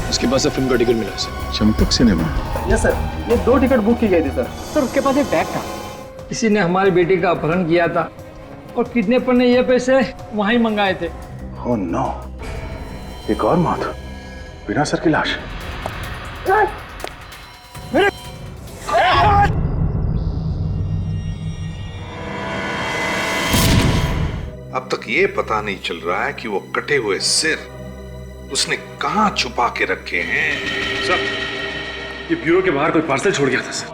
उसके पास से फिल्म का टिकट मिला sir. Champak cinema? Yes sir, ये 2 टिकट बुक की गई थी सर। सर उसके पास एक बैग था, किसी ने हमारी बेटी का अपहरण किया था और किडनैपर ने ये पैसे वहीं मंगाए थे। ओह नो, एक और मौत बिना सर की लाश। अब तक ये पता नहीं चल रहा है कि वो कटे हुए सिर उसने कहां छुपा के रखे हैं। सर, ये ब्यूरो के बाहर कोई पार्सल छोड़ गया था सर।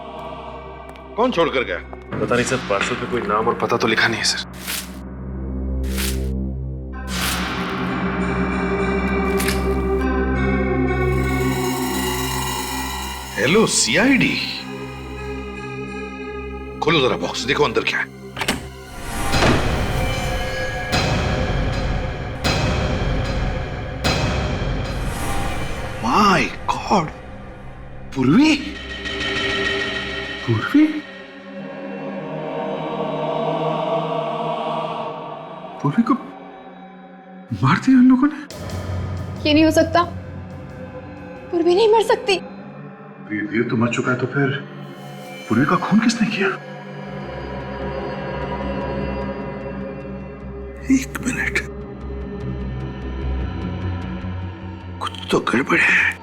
कौन छोड़कर गया? पता नहीं सर, पार्सल पे कोई नाम और पता तो लिखा नहीं है सर। हेलो सीआईडी, खोलो जरा बॉक्स, देखो अंदर क्या है। माय गॉड, पूर्वी। पूर्वी? पूर्वी को मार दिया उन लोगों ने? ये नहीं हो सकता, पूर्वी नहीं मर सकती। वीर तो मर चुका है, तो फिर पूर्वी का खून किसने किया? एक मिनट, कुछ तो गड़बड़ है।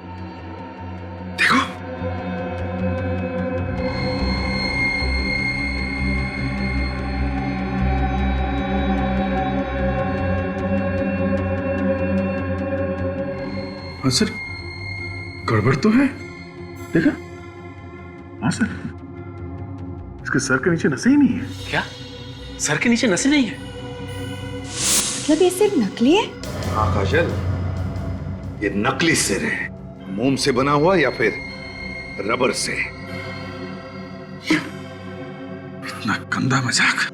देखो, हाँ सर, गड़बड़ तो है। देखा? हाँ सर, इसके सर के नीचे नसें ही नहीं है। क्या? सर के नीचे नसें नहीं है? मतलब ये सिर्फ नकली है? हाँ काजल, ये नकली सिर है। मोम से बना हुआ या फिर रबर से। इतना गंदा मजाक।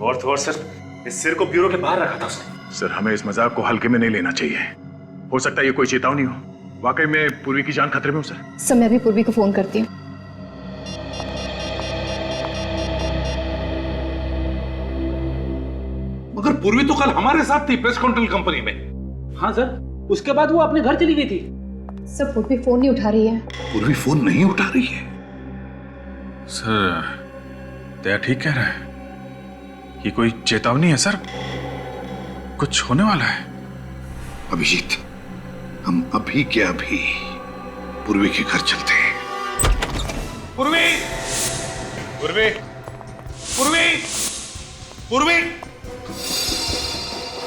और तो और सर, इस सिर को ब्यूरो के बाहर रखा था उसने। सर, हमें इस मजाक को हल्के में नहीं लेना चाहिए। हो सकता है ये कोई चेतावनी हो। वाकई में पूर्वी की जान खतरे में हो सर। मैं भी पूर्वी को फोन करती हूँ। मगर पूर्वी तो कल हमारे साथ थी प्रेस कंट्रोल कंपनी में। हाँ सर, उसके बाद वो अपने घर चली गई थी। सर पूर्वी फोन नहीं उठा रही है। पूर्वी फोन नहीं उठा रही है? सर, दया ठीक कह रहा है। ये कोई चेतावनी है सर, कुछ होने वाला है। अभिजीत, हम अभी के अभी पूर्वी के घर चलते हैं। पूर्वी, पूर्वी, पूर्वी, पूर्वी।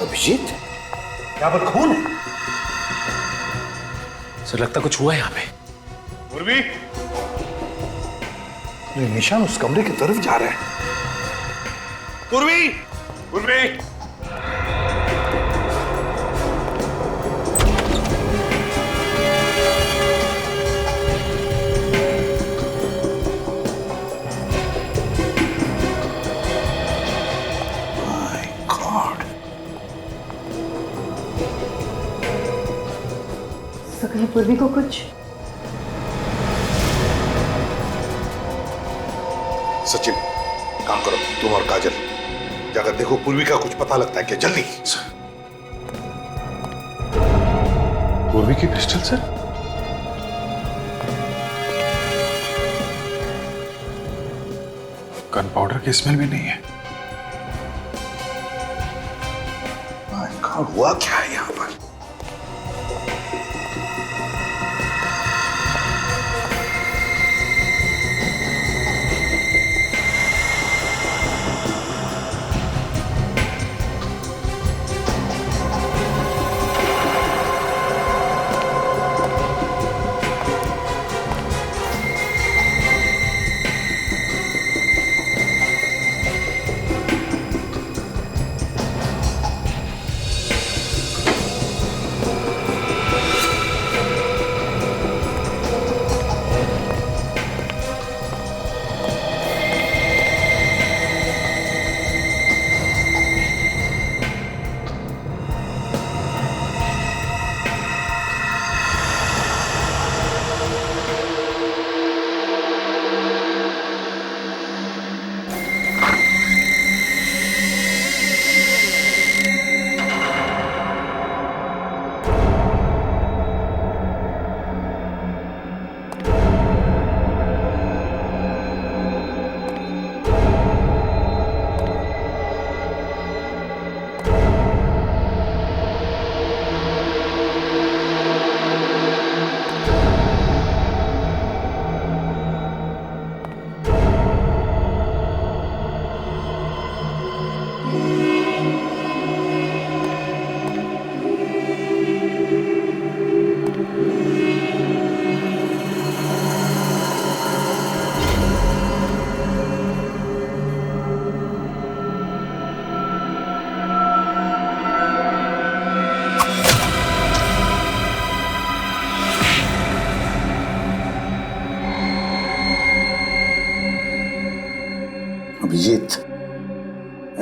अभिजीत, यहाँ पर खून है। सर लगता कुछ हुआ है यहाँ पे। पूर्वी, निशान उस कमरे की तरफ जा रहा है। पूर्वी, पूर्वी। तो कहीं पूर्वी को कुछ? सचिन, काम करो, तुम और काजल जाकर देखो पूर्वी का कुछ पता लगता है क्या। जल्दी। पूर्वी की पिस्टल सर? गन पाउडर की स्मेल भी नहीं है। हुआ क्या है यहाँ पर?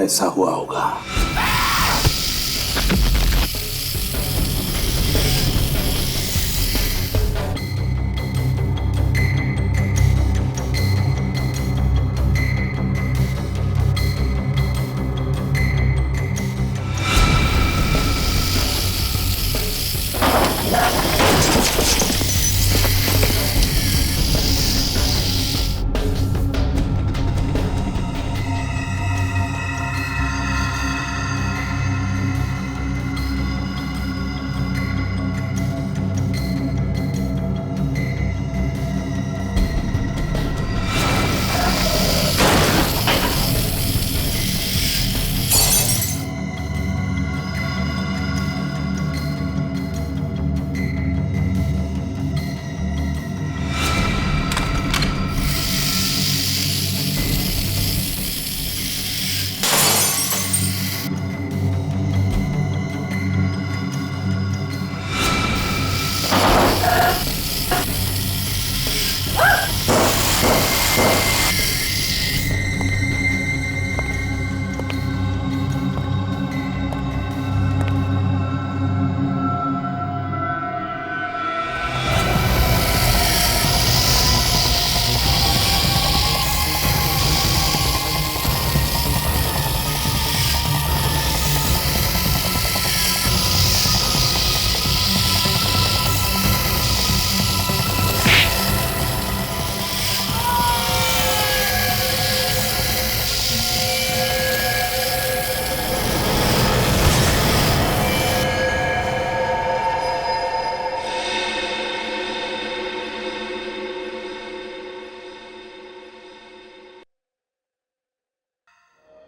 ऐसा हुआ होगा।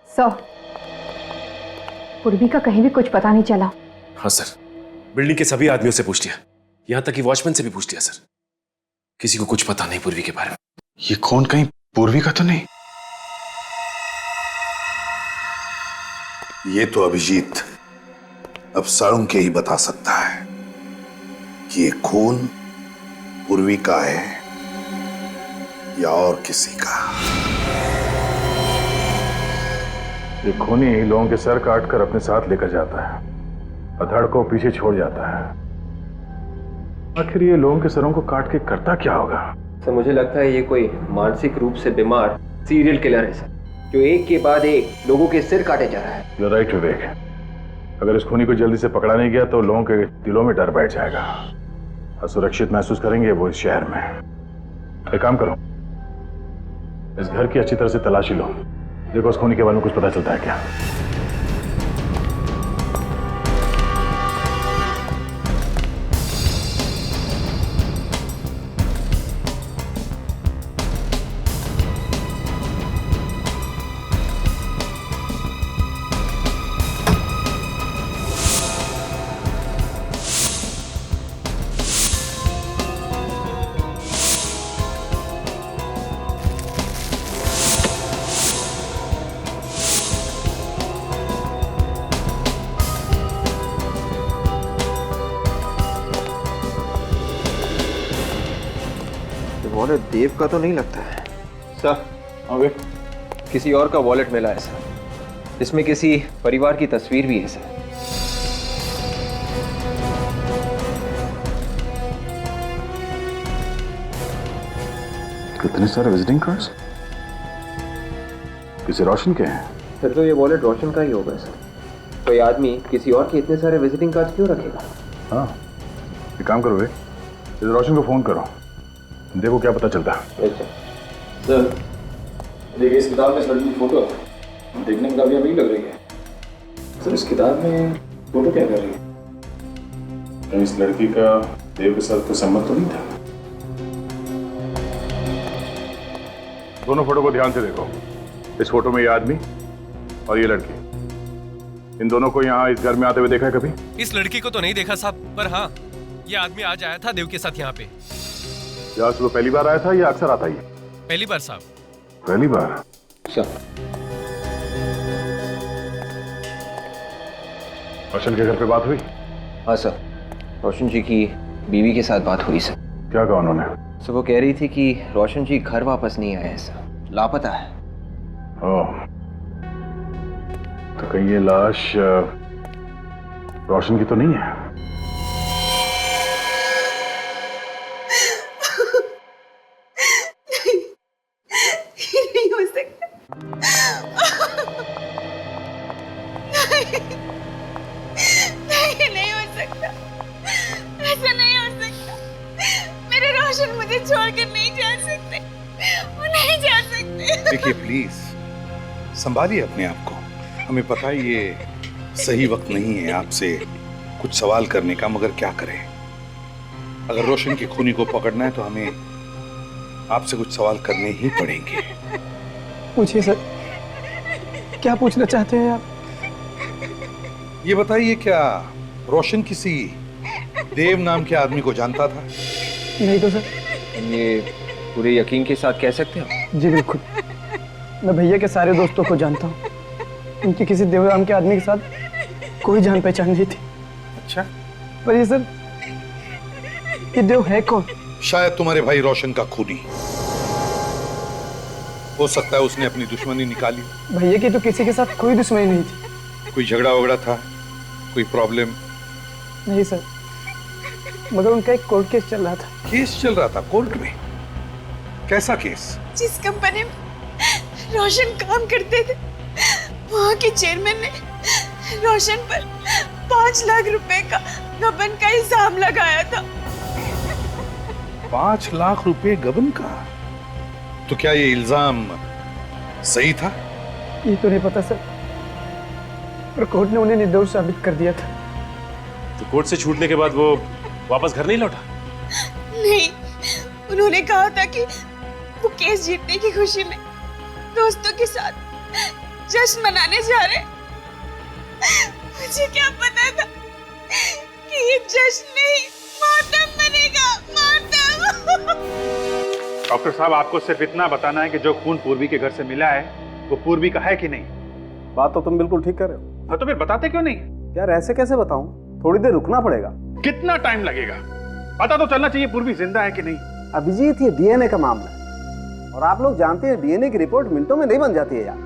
सर, पूर्वी का कहीं भी कुछ पता नहीं चला। हाँ सर, बिल्डिंग के सभी आदमियों से पूछ लिया, यहां तक कि वॉचमैन से भी पूछ लिया सर। किसी को कुछ पता नहीं पूर्वी के बारे में। ये कौन, कहीं पूर्वी का तो नहीं? ये तो अभिजीत अब साळुंखे के ही बता सकता है कि ये खून पूर्वी का है या और किसी का। ये खूनी लोगों के सर काट कर अपने साथ लेकर जाता है और धड़ को पीछे छोड़ जाता है। आखिर ये लोगों के सरों को काट के करता क्या होगा? सर मुझे लगता है ये कोई मानसिक रूप से बीमार सीरियल किलर है सर, जो एक के बाद एक लोगों के सिर काटे जा रहा है। You're right, विवेक। अगर इस खूनी को जल्दी से पकड़ा नहीं गया तो लोगों के दिलों में डर बैठ जाएगा, असुरक्षित महसूस करेंगे वो इस शहर में। एक काम करो, इस घर की अच्छी तरह से तलाशी लो, देखो उस खूनी के बारे में कुछ पता चलता है क्या। वॉलेट देव का तो नहीं लगता है सर। किसी और का वॉलेट मिला है सर, इसमें किसी परिवार की तस्वीर भी है सर। कितने सारे विजिटिंग कार्ड्स? किसी रोशन के हैं? सर तो ये वॉलेट रोशन का ही होगा सर। कोई आदमी किसी और के इतने सारे विजिटिंग कार्ड्स क्यों रखेगा? हाँ, एक काम करो, इस रोशन को फोन करो, देखो क्या पता चलता है। सर देखिए, इस किताब में इस लड़की की फोटो है, देखने में काफी अमीर लग रही है। सर इस किताब में फोटो क्या कर रही है? तो इस लड़की का देव के साथ कोई संबंध तो नहीं था? दोनों फोटो को ध्यान से देखो। इस फोटो में ये आदमी और ये लड़की, इन दोनों को यहाँ इस घर में आते हुए देखा है कभी? इस लड़की को तो नहीं देखा साहब, पर हाँ ये आदमी आज आया था देव के साथ यहाँ पे। क्या वो पहली बार आया था या अक्सर आता ही? पहली बार साहब। पहली बार? रोशन के घर पे बात हुई? हाँ सर, रोशन जी की बीवी के साथ बात हुई सर। क्या कहा उन्होंने? सर वो कह रही थी कि रोशन जी घर वापस नहीं आए सर, लापता है। ओह, तो कहीं ये लाश रोशन की तो नहीं है? नहीं हो सकता। नहीं हो सकता, ऐसा नहीं हो सकता। मेरे रोशन मुझे छोड़कर नहीं जा सकते, वो नहीं जा सकते। देखिए प्लीज संभालिए अपने आप को। हमें पता है ये सही वक्त नहीं है आपसे कुछ सवाल करने का, मगर क्या करें। अगर रोशन की खूनी को पकड़ना है तो हमें आपसे कुछ सवाल करने ही पड़ेंगे। पूछिए सर, क्या पूछना चाहते हैं आप? ये बताइए, क्या रोशन किसी देव नाम के आदमी को जानता था? नहीं तो सर। ये पूरे यकीन के साथ कह सकते हो? जी बिल्कुल, मैं भैया के सारे दोस्तों को जानता हूँ। उनकी किसी देव नाम के आदमी के साथ कोई जान पहचान नहीं थी। अच्छा, पर ये सर, ये देव है कौन? शायद तुम्हारे भाई रोशन का खूनी हो सकता है। उसने अपनी दुश्मनी निकाली। भैया की तो किसी के साथ कोई दुश्मनी नहीं थी। कोई झगड़ा वगड़ा था, कोई प्रॉब्लम? नहीं सर, मगर उनका एक कोर्ट केस चल रहा था। केस चल रहा था कोर्ट में? कैसा केस? जिस कंपनी में रोशन काम करते थे, वहाँ के चेयरमैन ने रोशन पर 5 लाख रुपए का गबन का इल्जाम लगाया था। 5 लाख रुपए गबन का? तो क्या ये इल्जाम सही था? ये तो नहीं पता सर, पर कोर्ट ने उन्हें निर्दोष साबित कर दिया था। तो कोर्ट से छूटने के बाद वो वापस घर नहीं लौटा? नहीं, उन्होंने कहा था कि वो केस जीतने की खुशी में दोस्तों के साथ जश्न मनाने जा रहे। मुझे क्या पता था कि ये जश्न नहीं मातम बनेगा, मातम। डॉक्टर साहब, आपको सिर्फ इतना बताना है कि जो खून पूर्वी के घर से मिला है वो पूर्वी का है कि नहीं? बात तो तुम बिल्कुल ठीक कर रहे हो। हाँ, तो फिर बताते क्यों नहीं? यार ऐसे कैसे बताऊं? थोड़ी देर रुकना पड़ेगा। कितना टाइम लगेगा? पता तो चलना चाहिए पूर्वी जिंदा है कि नहीं। अभिजीत, ये डीएनए का मामला है और आप लोग जानते हैं डीएनए की रिपोर्ट मिनटों में नहीं बन जाती है यार।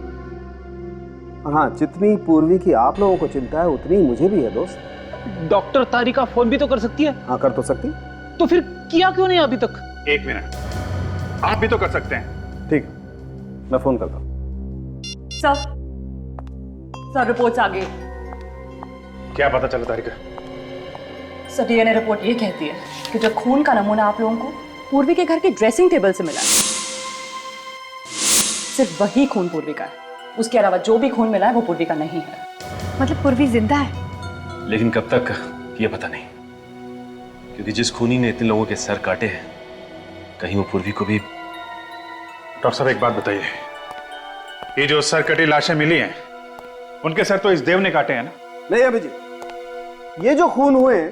और हाँ, जितनी पूर्वी की आप लोगों को चिंता है उतनी मुझे भी है दोस्त। डॉक्टर तारिका फोन भी तो कर सकती है। हाँ, कर तो सकती। तो फिर किया क्यों नहीं अभी तक? 1 मिनट, आप भी तो कर सकते हैं। ठीक, मैं फोन करता हूँ। सर रिपोर्ट्स आ गई। क्या पता चला तारिका? सर डीएनए रिपोर्ट ये कहती है कि जो खून का नमूना आप लोगों को पूर्वी के घर के ड्रेसिंग टेबल से मिला है, सिर्फ वही खून पूर्वी का है। उसके अलावा जो भी खून मिला है वो पूर्वी का नहीं है। मतलब पूर्वी जिंदा है? लेकिन कब तक ये पता नहीं, क्योंकि जिस खूनी ने इतने लोगों के सर काटे हैं, कहीं वो पूर्वी को भी। डॉक्टर साहब, एक बात बताइए, ये जो सर कटी लाशें मिली हैं, उनके सर तो इस देव ने काटे हैं ना? नहीं अभिजीत, ये जो खून हुए हैं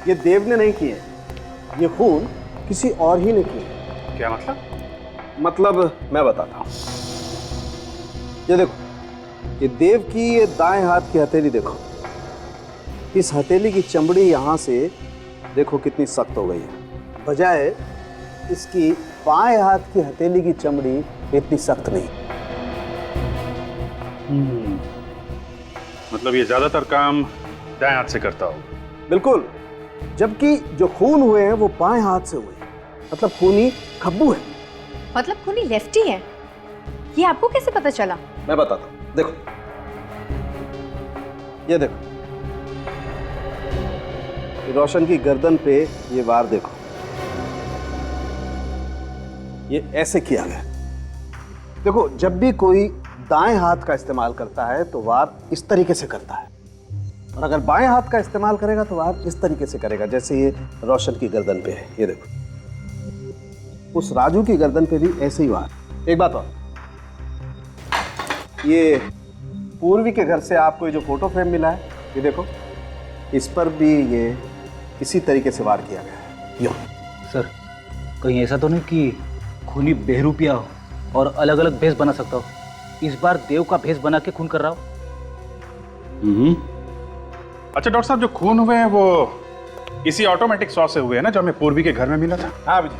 ये देव ने नहीं किए, ये खून किसी और ही ने किए। क्या मतलब? मतलब मैं बताता हूं। ये देखो, ये देव की ये दाएं हाथ की हथेली देखो। इस हथेली की चमड़ी यहां से देखो कितनी सख्त हो गई है, बजाय इसकी बाएं हाथ की हथेली की चमड़ी इतनी सख्त नहीं। मतलब ये ज्यादातर काम दाएं हाथ से करता हो? बिल्कुल, जबकि जो खून हुए हैं वो बाएं हाथ से हुए, मतलब खूनी खब्बू है। मतलब खूनी लेफ्टी है? ये आपको कैसे पता चला? मैं बताता हूं, देखो ये देखो, ये रोशन की गर्दन पे ये वार देखो, ये ऐसे किया गया। देखो, जब भी कोई दाएं हाथ का इस्तेमाल करता है तो वार इस तरीके से करता है, और अगर बाएं हाथ का इस्तेमाल करेगा तो वार इस तरीके से करेगा, जैसे ये रोशन की गर्दन पे है। ये देखो, उस राजू की गर्दन पे भी ऐसे ही वार। एक बात और, ये पूर्वी के घर से आपको ये जो फोटो फ्रेम मिला है, ये देखो, इस पर भी ये इसी तरीके से वार किया गया है। यो सर, कहीं ऐसा तो नहीं कि खूनी बेहरूपिया हो और अलग अलग भेष बना सकता हो? इस बार देव का भेष बना के खून कर रहा हो। अच्छा डॉक्टर साहब, जो खून हुए हैं वो इसी ऑटोमेटिक सॉ से हुए हैं ना, जो हमें पूर्वी के घर में मिला था? हाँ विजय,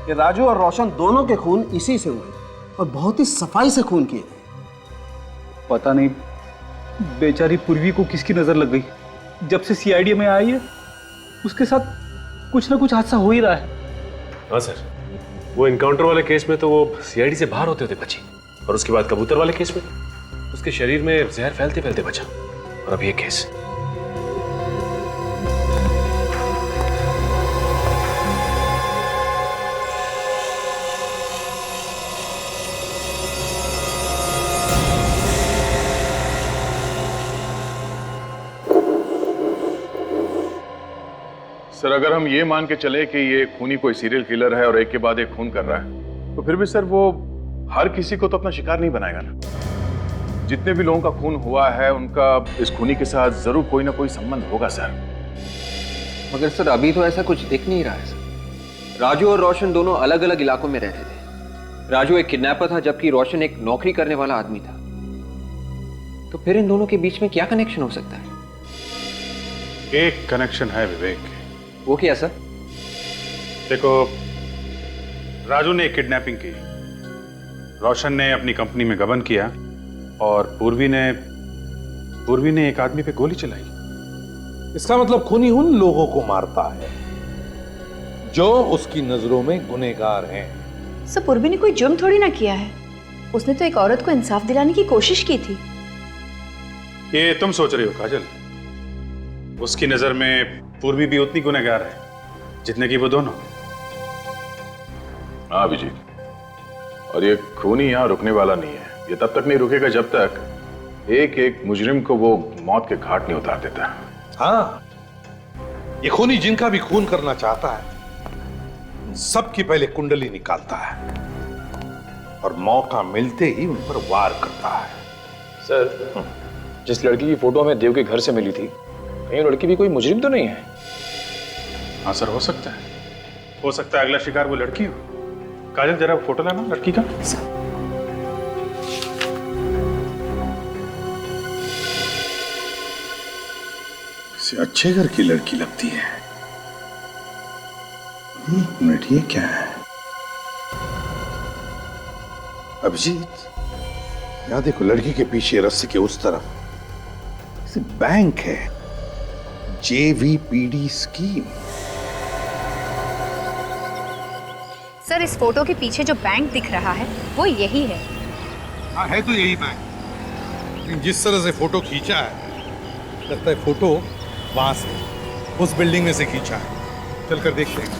ये राजू और रोशन दोनों के खून इसी से हुए और बहुत ही सफाई से खून किए गए। पता नहीं बेचारी पूर्वी को किसकी नजर लग गई? जब से सीआईडी में आई है उसके साथ कुछ ना कुछ हादसा हो ही रहा है। हाँ सर, वो इनकाउंटर वाले केस में तो वो सीआईडी से बाहर होते होते बची, और उसके बाद कबूतर वाले केस में उसके शरीर में जहर फैलते फैलते बचा, और अब ये केस। सर अगर हम ये मान के चले कि ये खूनी कोई सीरियल किलर है और एक के बाद एक खून कर रहा है, तो फिर भी सर वो हर किसी को तो अपना शिकार नहीं बनाएगा ना। जितने भी लोगों का खून हुआ है उनका इस खूनी के साथ जरूर कोई ना कोई संबंध होगा सर। मगर सर अभी तो ऐसा कुछ दिख नहीं रहा है सर। राजू और रोशन दोनों अलग अलग इलाकों में रहते थे। राजू एक किडनैपर था जबकि रोशन एक नौकरी करने वाला आदमी था। तो फिर इन दोनों के बीच में क्या कनेक्शन हो सकता है? एक कनेक्शन है विवेक। वो क्या सर? देखो, राजू ने एक किडनैपिंग की, रोशन ने अपनी कंपनी में गबन किया, और पूर्वी ने एक आदमी पे गोली चलाई। इसका मतलब खूनी उन लोगों को मारता है जो उसकी नजरों में गुनहगार हैं। सर पूर्वी ने कोई जुर्म थोड़ी ना किया है। उसने तो एक औरत को इंसाफ दिलाने की कोशिश की थी। ये तुम सोच रही हो काजल। उसकी नजर में पूर्वी भी उतनी गुनहगार है जितने की वो दोनों। हाँ अभिजीत, और ये खूनी यहां रुकने वाला नहीं है। ये तब तक नहीं रुकेगा जब तक एक एक मुजरिम को वो मौत के घाट नहीं उतार देता। हाँ, ये खूनी जिनका भी खून करना चाहता है सबकी पहले कुंडली निकालता है और मौका मिलते ही उन पर वार करता है। सर, जिस लड़की की फोटो हमें देव के घर से मिली थी, कहीं लड़की भी कोई मुजरिम तो नहीं है? हाँ सर, हो सकता है। हो सकता है अगला शिकार वो लड़की हो। काजल जरा फोटो लाना लड़की का। किसी अच्छे घर की लड़की लगती है। एक मिनट, ये क्या है? अभिजीत, यहां देखो, लड़की के पीछे रस्सी के उस तरफ बैंक है। JVPD scheme. सर इस फोटो के पीछे जो बैंक दिख रहा है वो यही है। हाँ, है तो यही बैंक, लेकिन जिस तरह से फोटो खींचा है लगता है फोटो वहां से, उस बिल्डिंग में से खींचा है। चलकर देखते हैं।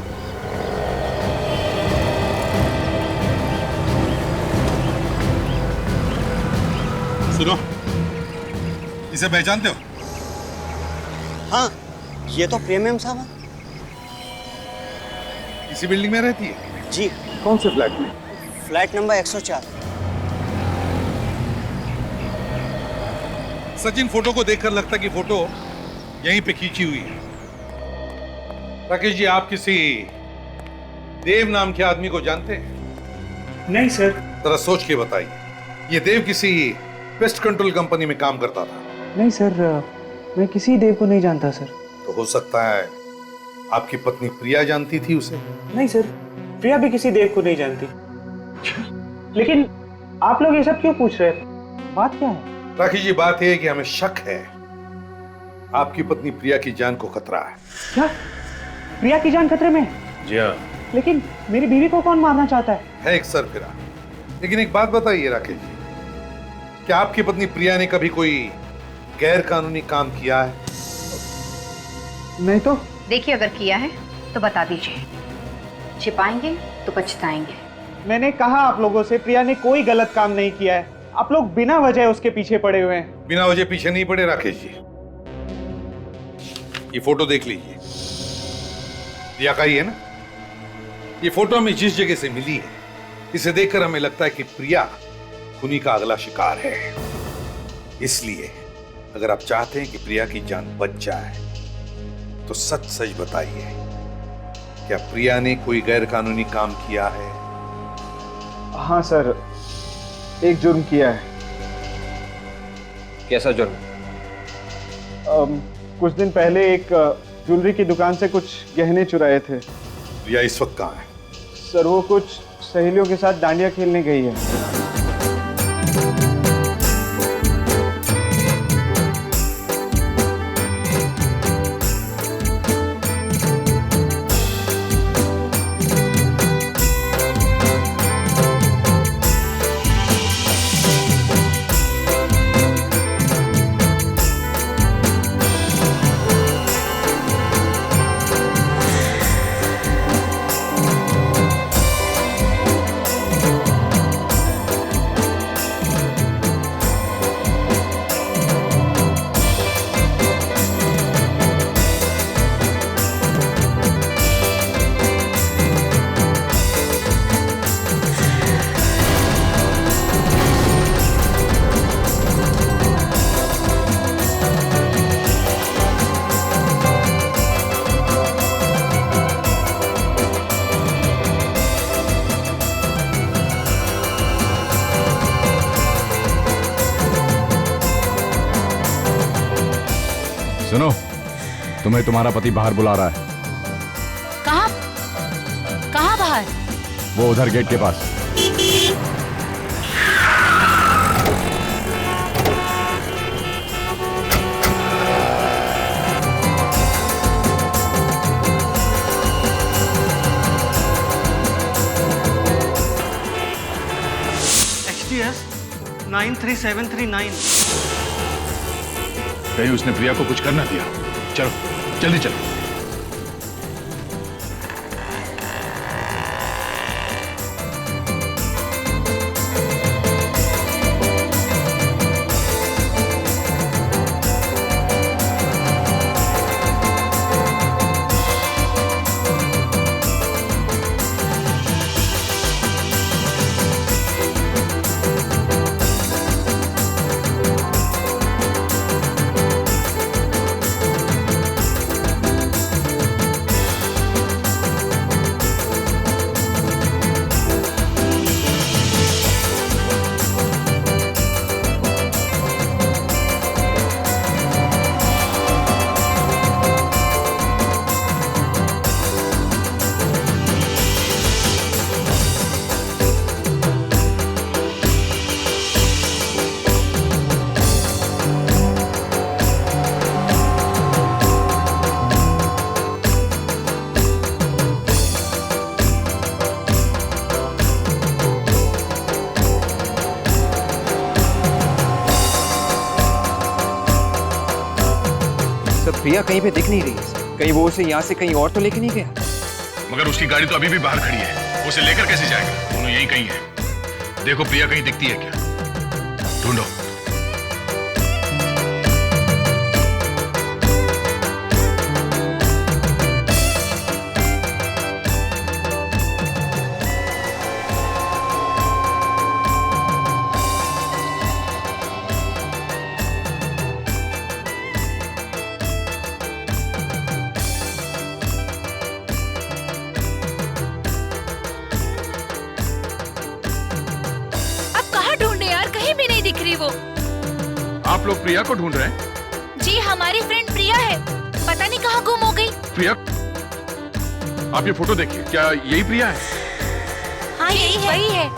सुनो, इसे पहचानते हो? हाँ, ये तो प्रेमियम साहब है। इसी बिल्डिंग में रहती है? जी। कौन से फ्लैट में? Flat number 104। सचिन, फोटो को देखकर लगता है कि फोटो यहीं पे खींची हुई है। राकेश जी, आप किसी देव नाम के आदमी को जानते हैं? नहीं सर। जरा सोच के बताइए। ये देव किसी पेस्ट कंट्रोल कंपनी में काम करता था? नहीं सर, मैं किसी देव को नहीं जानता सर। तो हो सकता है आपकी पत्नी प्रिया जानती थी उसे? नहीं सर, प्रिया भी किसी देव को नहीं जानती। लेकिन आप लोग ये सब क्यों पूछ रहे हैं? बात क्या है? राकेश जी, बात यह है कि हमें शक है आपकी पत्नी प्रिया की जान को खतरा है। क्या? प्रिया की जान खतरे में है? जी हाँ। लेकिन मेरी बीवी को कौन मारना चाहता है? एक सरफिरा। लेकिन एक बात बताइए राकेश जी, क्या आपकी पत्नी प्रिया ने कभी कोई गैर कानूनी काम किया है? नहीं तो। देखिए अगर किया है तो बता दीजिए, छिपाएंगे तो पछताएंगे। मैंने कहा आप लोगों से, प्रिया ने कोई गलत काम नहीं किया है। आप लोग बिना वजह उसके पीछे पड़े हुए हैं। बिना वजह पीछे नहीं पड़े राकेश जी। ये फोटो देख लीजिए, प्रिया का ही है ना? ये फोटो हमें जिस जगह से मिली है, इसे देखकर हमें लगता है कि प्रिया खूनी का अगला शिकार है। इसलिए अगर आप चाहते हैं कि प्रिया की जान बच जाए तो सच सच बताइए, क्या प्रिया ने कोई गैर कानूनी काम किया है? हाँ सर, एक जुर्म किया है। कैसा जुर्म? कुछ दिन पहले एक ज्वेलरी की दुकान से कुछ गहने चुराए थे। प्रिया इस वक्त कहाँ है? सर वो कुछ सहेलियों के साथ डांडिया खेलने गई है। तुम्हें तुम्हारा पति बाहर बुला रहा है। कहाँ कहाँ बाहर? वो उधर गेट के पास। HTS 93739। कहीं उसने प्रिया को कुछ करना दिया। चलो जल्दी चलो। प्रिया कहीं पे दिख नहीं रही है। कहीं वो उसे यहाँ से कहीं और तो लेके नहीं गया? मगर उसकी गाड़ी तो अभी भी बाहर खड़ी है, उसे लेकर कैसे जाएगा? दोनों यहीं कहीं है। देखो प्रिया कहीं दिखती है क्या, ढूंढो। आप लोग प्रिया को ढूंढ रहे हैं? जी हमारी फ्रेंड प्रिया है, पता नहीं कहाँ गुम हो गई। प्रिया, आप ये फोटो देखिए, क्या यही प्रिया है? हाँ यही है। वही है।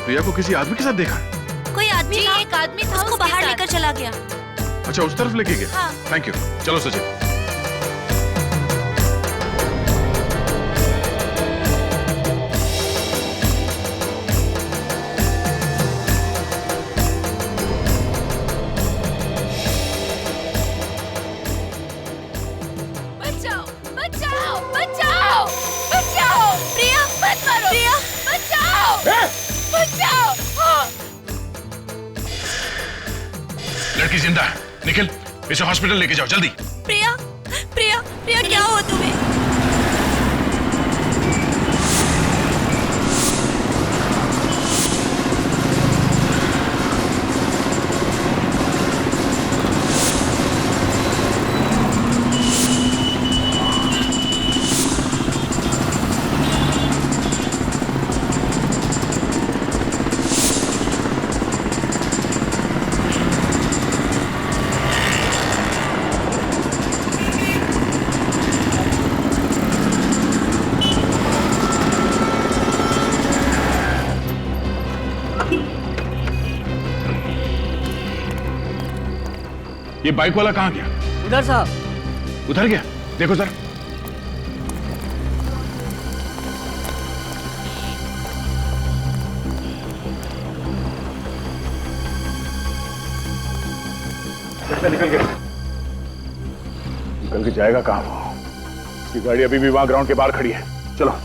प्रिया को किसी आदमी के साथ देखा है? कोई आदमी था, एक आदमी था, उसको बाहर लेकर चला गया। अच्छा उस तरफ लेके गया? हाँ। Thank you. चलो सचिन। लड़की जिंदा है, निखिल इसे हॉस्पिटल लेके जाओ जल्दी। प्रिया, प्रिया, प्रिया क्या हुआ तुम्हें? ये बाइक वाला कहाँ गया? उधर साहब। उधर गया? देखो जरा। निकल गया। निकल के जाएगा कहाँ वो? उसकी गाड़ी अभी भी वहां ग्राउंड के बाहर खड़ी है। चलो।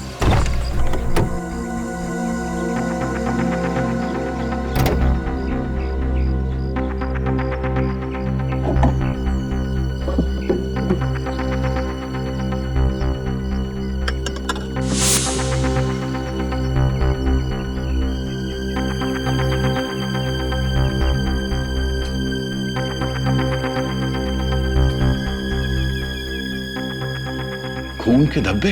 खून के धब्बे।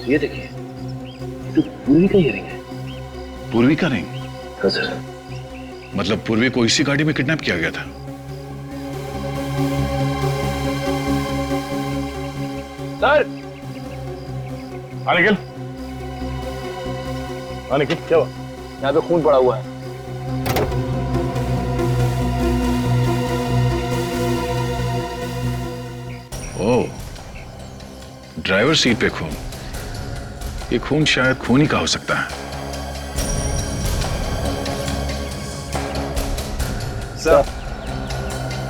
ये देखिए, तो पूर्वी का रिंग है। पूर्वी का रिंग? हाँ सर। मतलब पूर्वी को इसी गाड़ी में किडनैप किया गया था? सर! हाँ निखिल, हाँ निखिल, क्या हुआ? यहाँ पे खून पड़ा हुआ है। ओह, ड्राइवर सीट पे खून। ये खून शायद खून ही का हो सकता है। सर,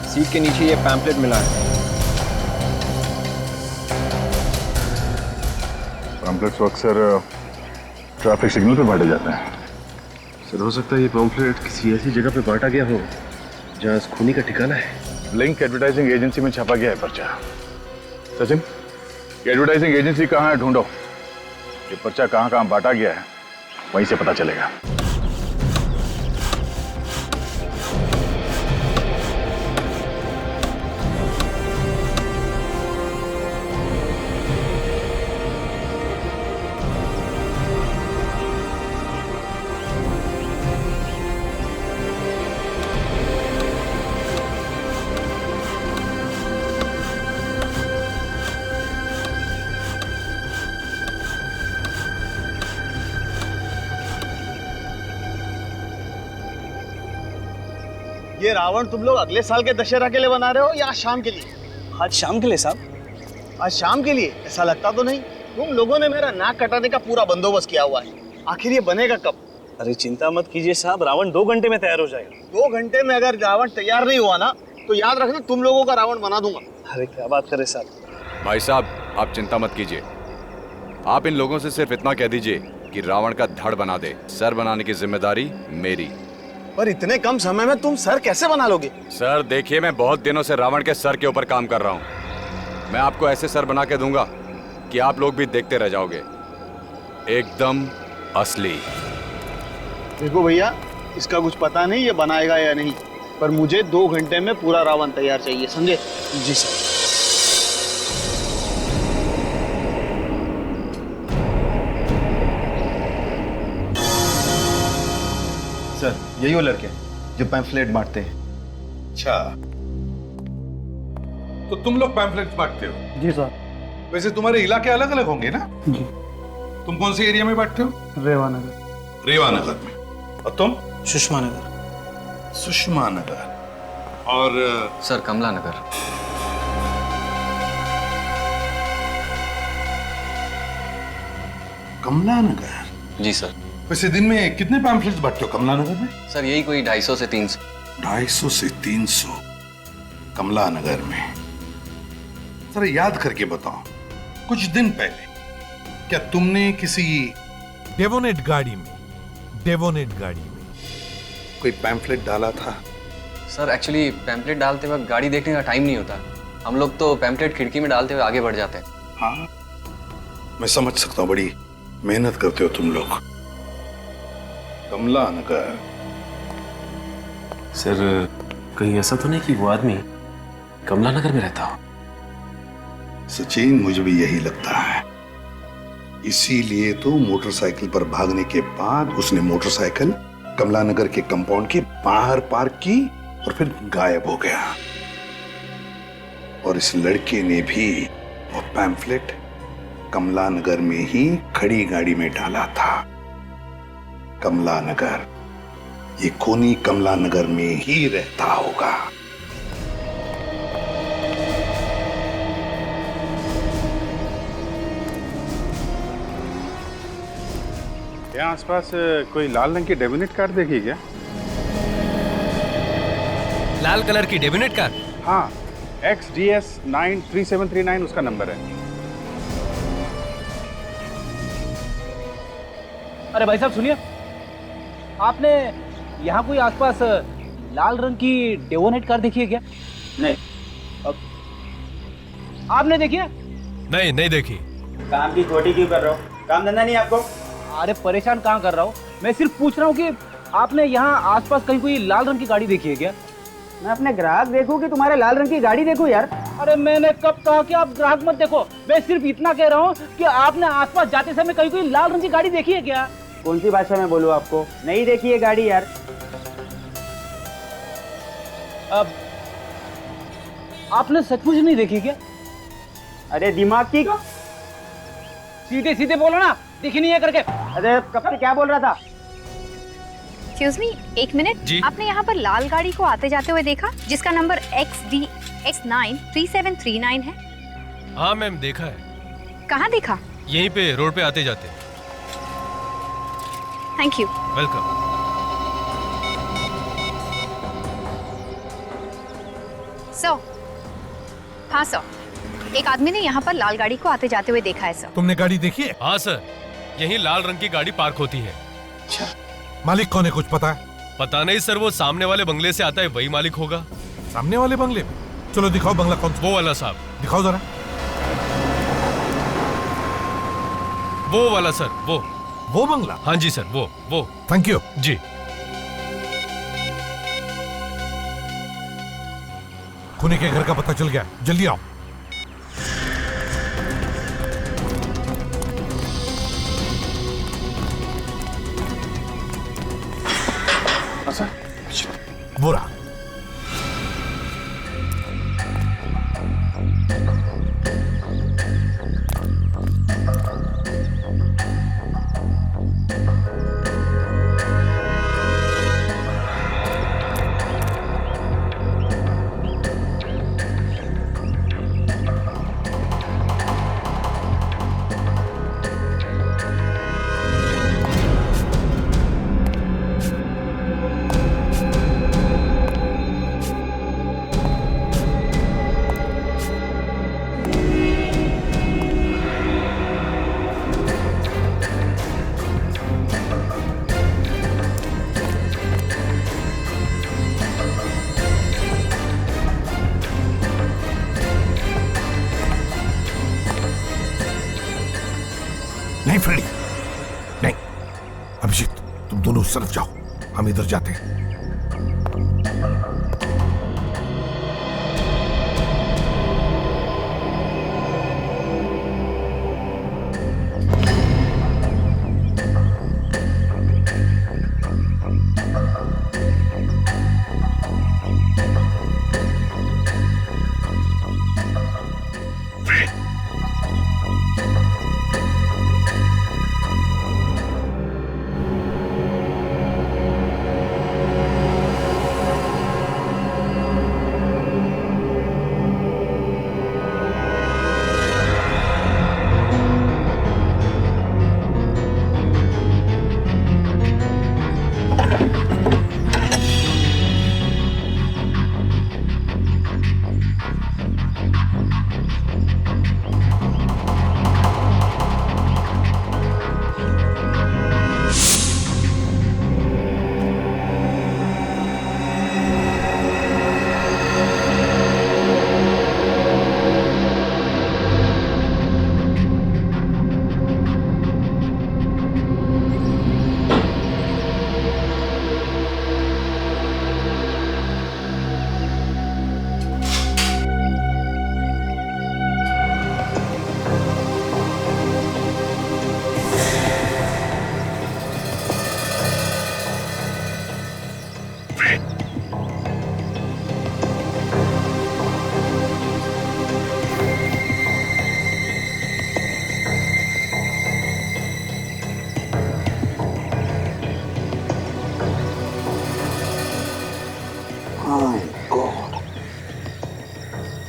सीट के नीचे ये पैम्पलेट मिला है। पैम्पलेट्स अक्सर ट्रैफिक सिग्नल पे बांटे जाते हैं। सर, हो सकता है ये पैम्पलेट किसी ऐसी जगह पे बांटा गया हो जहां इस खूनी का ठिकाना है। लिंक एडवर्टाइजिंग एजेंसी में छापा गया है पर्चा। सचिन, ये एडवर्टाइजिंग एजेंसी कहाँ है, ढूंढो। ये पर्चा कहाँ कहाँ बांटा गया है, वहीं से पता चलेगा। ये रावण तुम लोग अगले साल के दशहरा के लिए बना रहे हो या आज शाम के लिए? आज शाम के लिए साहब। आज शाम के लिए? ऐसा लगता तो नहीं। तुम लोगों ने मेरा नाक कटाने का पूरा बंदोबस्त किया हुआ है। आखिर ये बनेगा कब? अरे चिंता मत कीजिए साहब, रावण 2 घंटे में तैयार हो जाएगा। 2 घंटे में अगर रावण तैयार नहीं हुआ ना तो याद रखना तुम लोगों का रावण बना दूंगा। अरे क्या बात करे साहब। भाई साहब, आप चिंता मत कीजिए। आप इन लोगों से सिर्फ इतना कह दीजिए कि रावण का धड़ बना दे। सर बनाने की जिम्मेदारी मेरी। पर इतने कम समय में तुम सर कैसे बना लोगे? सर देखिए, मैं बहुत दिनों से रावण के सर के ऊपर काम कर रहा हूँ। मैं आपको ऐसे सर बना के दूंगा कि आप लोग भी देखते रह जाओगे, एकदम असली। देखो भैया, इसका कुछ पता नहीं ये बनाएगा या नहीं, पर मुझे 2 घंटे में पूरा रावण तैयार चाहिए, समझे? जी सर। सर, यही वो लड़के जो पैम्फलेट बांटते हैं। अच्छा, तो तुम लोग पैम्फलेट बांटते हो? जी सर। वैसे तुम्हारे इलाके अलग अलग होंगे ना? जी। तुम कौन से एरिया में बांटते हो? रेवानगर। रेवानगर में। और तुम? सुषमा नगर। सुषमा नगर। और सर, कमला नगर। कमला नगर? जी सर। वैसे दिन में कितने पैम्फलेट्स बांटते हो कमला नगर में? सर, यही कोई 250 से 300। 250 से 300 कमला नगर में। जरा याद करके बताओ, कुछ दिन पहले क्या तुमने किसी डेवोनेट गाड़ी में कोई पैम्फलेट डाला था? सर, एक्चुअली पैम्पलेट डालते वक्त गाड़ी देखने का टाइम नहीं होता। हम लोग तो पैम्पलेट खिड़की में डालते हुए आगे बढ़ जाते हैं। हाँ, मैं समझ सकता हूँ, बड़ी मेहनत करते हो तुम लोग। कमला नगर। सर, कहीं ऐसा तो नहीं कि वो आदमी कमला नगर में रहता हो? सचिन, मुझे भी यही लगता है। इसीलिए तो मोटरसाइकिल पर भागने के बाद उसने मोटरसाइकिल कमला नगर के कंपाउंड के बाहर पार्क की और फिर गायब हो गया। और इस लड़के ने भी वो पैम्फलेट कमला नगर में ही खड़ी गाड़ी में डाला था। कमला नगर, ये खूनी कमला नगर में ही रहता होगा। यहाँ आसपास कोई लाल रंग की डेबिनेट कार देखी क्या? लाल कलर की डेबिनेट कार? हाँ, XDS 93739 उसका नंबर है। अरे भाई साहब सुनिए, आपने यहाँ कोई आसपास लाल रंग की डेवोनेट कार देखी है क्या? नहीं। आपने देखी है? नहीं देखी। काम की खोटी क्यों कर रहे हो? काम धंधा नहीं आपको? अरे परेशान कहाँ कर रहा हूँ, मैं सिर्फ पूछ रहा हूँ कि आपने यहाँ आसपास कहीं कोई लाल रंग की गाड़ी देखी है क्या? मैं अपने ग्राहक देखूं कि तुम्हारे लाल रंग की गाड़ी देखूं यार? अरे मैंने कब कहा कि आप ग्राहक मत देखो। मैं सिर्फ इतना कह रहा हूँ कि आपने आसपास जाते समय कहीं कोई लाल रंग की गाड़ी देखी है क्या? कौन सी भाषा में बोलूं आपको? नहीं देखी है गाड़ी यार। अब आपने सचमुच नहीं देखी क्या? अरे दिमाग की सीधे सीधे बोलो ना, दिखी नहीं है करके। अरे कब से क्या बोल रहा था? एक्सक्यूज मी, एक मिनट। आपने यहाँ पर लाल गाड़ी को आते जाते हुए देखा जिसका नंबर XDX93739 है? हाँ मैम, देखा है। कहाँ देखा? यहीं पे रोड पे आते जाते। Thank you. वेलकम। सर, हाँ सर, एक आदमी ने यहाँ पर लाल गाड़ी को आते जाते हुए देखा है सर। तुमने गाड़ी देखी है? हाँ सर, यहीं लाल रंग की गाड़ी पार्क होती है। मालिक कौन है, कुछ पता है? पता नहीं सर, वो सामने वाले बंगले से आता है, वही मालिक होगा। सामने वाले बंगले में? चलो दिखाओ बंगला कौन सा। वो वाला साहब। दिखाओ जरा। वो वाला सर, वो बंगला? हाँ जी सर, वो। थैंक यू जी। खूनी के घर का पता चल गया, जल्दी आओ। वो रहा। नहीं फ्रेडी, नहीं। अभिजीत, तुम दोनों उस तरफ जाओ, हम इधर जाते हैं।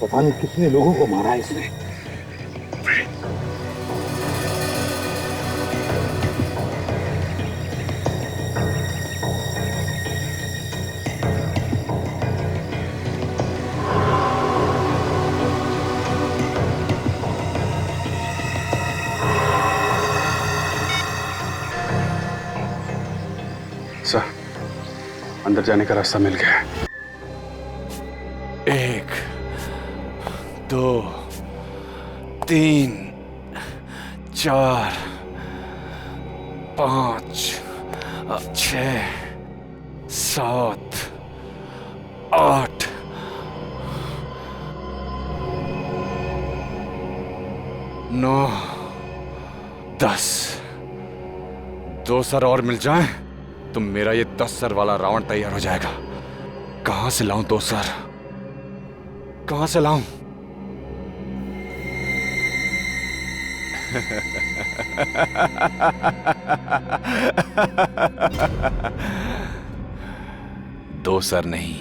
पता नहीं कितने लोगों को मारा है इसने। सर, अंदर जाने का रास्ता मिल गया है। 1 2 3 4 5 6 7 8 9, 10, 2 सर और मिल जाएं तो मेरा ये 10 सर वाला रावण तैयार हो जाएगा। कहां से लाऊं 2 सर? कहां से लाऊं? दो सर नहीं,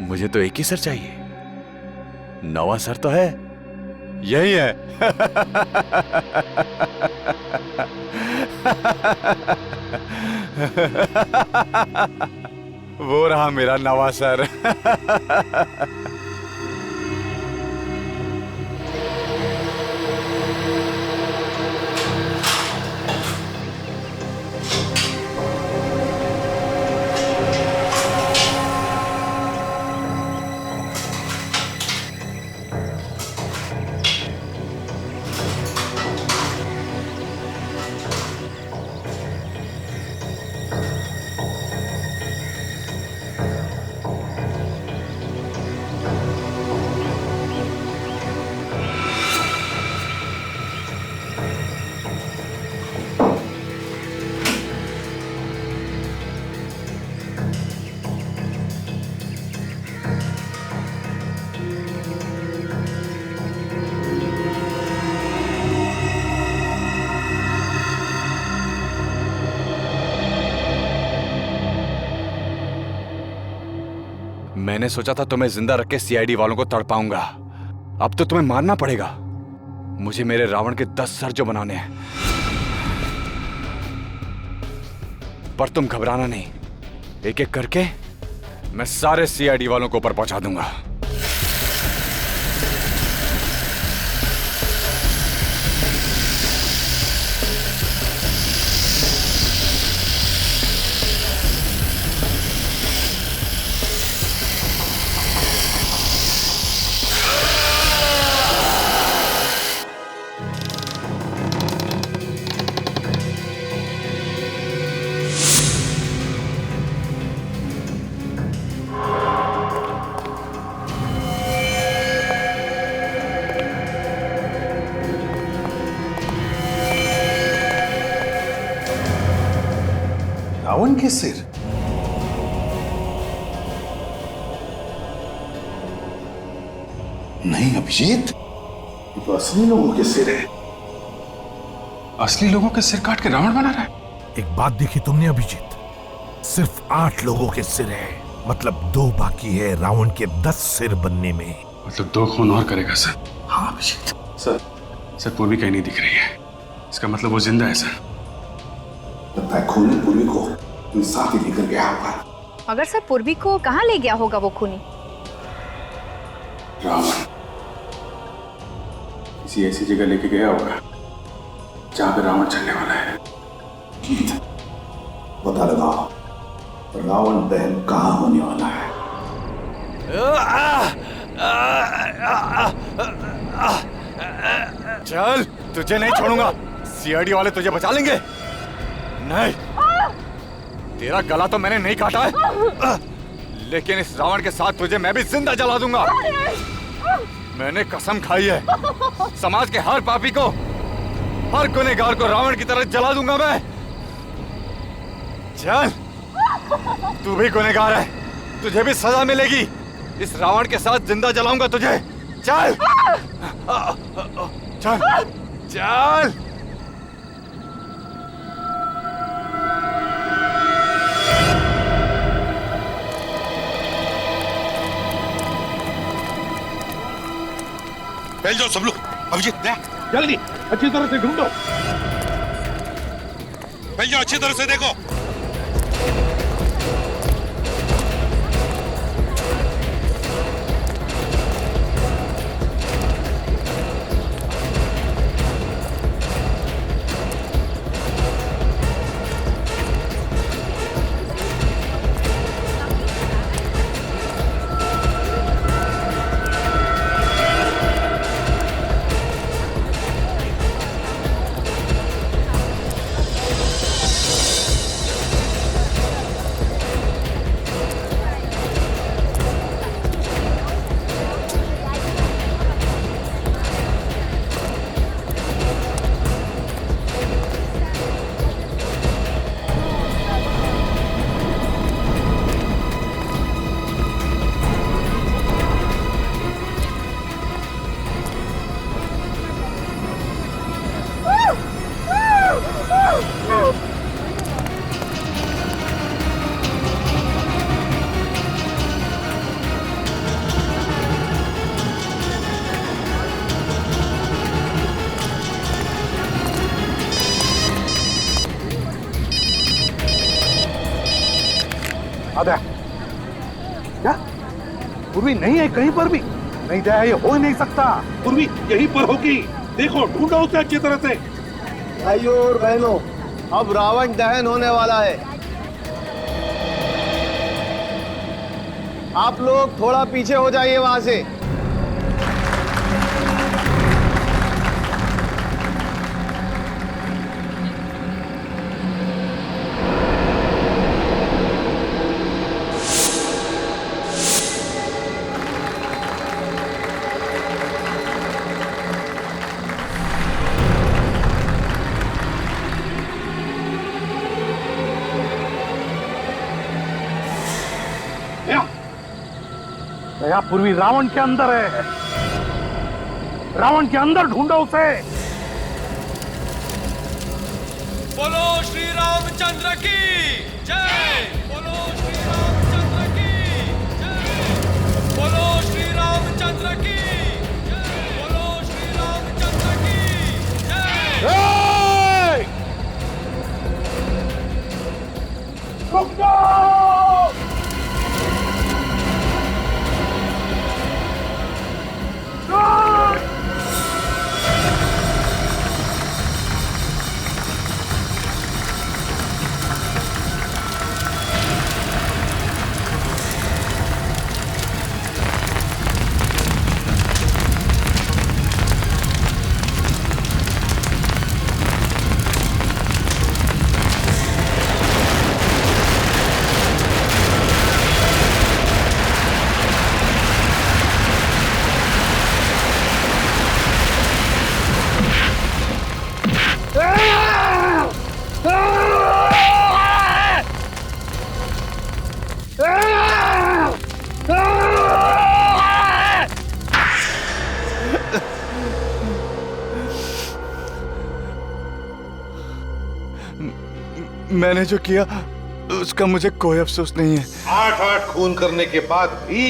मुझे तो एक ही सर चाहिए। 9वां सर तो है, यही है। वो रहा मेरा 9वां सर। मैंने सोचा था तुम्हें जिंदा रख के सीआईडी वालों को तड़पाऊंगा। अब तो तुम्हें मारना पड़ेगा। मुझे मेरे रावण के 10 सर जो बनाने हैं। पर तुम घबराना नहीं, एक एक करके मैं सारे सीआईडी वालों को ऊपर पहुंचा दूंगा। रावण के सिर? नहीं अभिजीत, ये तो असली लोगों के सिर है। असली लोगों के सिर काट के रावण बना रहा है? एक बात देखी तुमने अभिजीत, सिर्फ 8 लोगों के सिर है, मतलब 2 बाकी है रावण के 10 सिर बनने में। मतलब 2 खून और करेगा सर? हाँ अभिजीत। सर पूर्वी कहीं नहीं दिख रही है। इसका मतलब वो जिंदा है सर? लगता है खूनी पूर्वी को साथ ही लेकर गया होगा। मगर सर पूर्वी को कहाँ ले गया होगा वो खूनी? रावण किसी ऐसी जगह लेके गया होगा जहां पे रावण चलने वाला है। पता लगाओ रावण दहन कहाँ होने वाला है। चल, तुझे नहीं छोड़ूंगा। सीआईडी वाले तुझे बचा लेंगे। नहीं, तेरा गला तो मैंने नहीं काटा है, लेकिन इस रावण के साथ तुझे मैं भी जिंदा जला दूंगा। मैंने कसम खाई है, समाज के हर पापी को, हर गुनहगार को रावण की तरह जला दूंगा मैं। चल, तू भी गुनहगार है, तुझे भी सजा मिलेगी। इस रावण के साथ जिंदा जलाऊंगा तुझे। चल चल चल। फैल जाओ सब लोग। अभिजीत देख, जल्दी अच्छी तरह से ढूंढो। फैल जाओ, अच्छी तरह से देखो। आधा क्या पूर्वी नहीं है कहीं पर भी? नहीं दया, ये हो ही नहीं सकता। पूर्वी यहीं पर होगी, देखो ढूंढो उसे अच्छी तरह से। भाइयों और बहनों, अब रावण दहन होने वाला है। आप लोग थोड़ा पीछे हो जाइए वहां से। दया, पूर्वी रावण के अंदर है, रावण के अंदर ढूंढो उसे। बोलो श्री रामचंद्र की जय। बोलो श्री रामचंद्र की जय। बोलो श्री रामचंद्र की जय। बोलो श्री रामचंद्र की जय। रुक जाओ! मैंने जो किया उसका मुझे कोई अफसोस नहीं है। 8-8 खून करने के बाद भी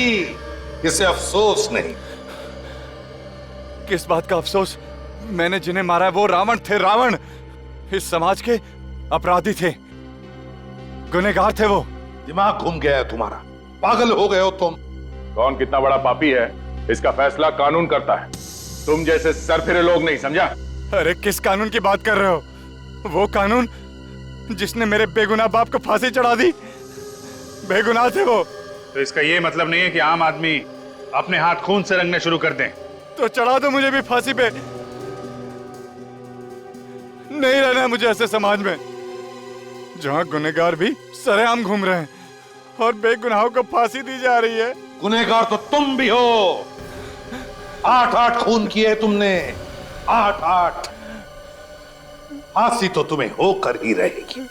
इसे अफसोस नहीं। किस बात का अफसोस? मैंने जिन्हें मारा है वो रावण थे, रावण। इस समाज के अपराधी थे, गुनहगार थे वो। दिमाग घूम गया है तुम्हारा, पागल हो गए हो तुम। कौन कितना बड़ा पापी है इसका फैसला कानून करता है, तुम जैसे सरफिरे लोग नहीं, समझा? अरे किस कानून की बात कर रहे हो? वो कानून जिसने मेरे बेगुनाह बाप को फांसी चढ़ा दी, बेगुनाह थे वो। तो इसका ये मतलब नहीं है कि आम आदमी अपने हाथ खून से रंगने शुरू कर दें। तो चढ़ा दो मुझे भी फांसी पे। नहीं रहना है मुझे ऐसे समाज में जहां गुनहगार भी सरेआम घूम रहे हैं और बेगुनाहों को फांसी दी जा रही है। गुनहगार तो तुम भी हो। 8-8 खून किए तुमने, 8-8। फांसी तो तुम्हें होकर ही रहेगी।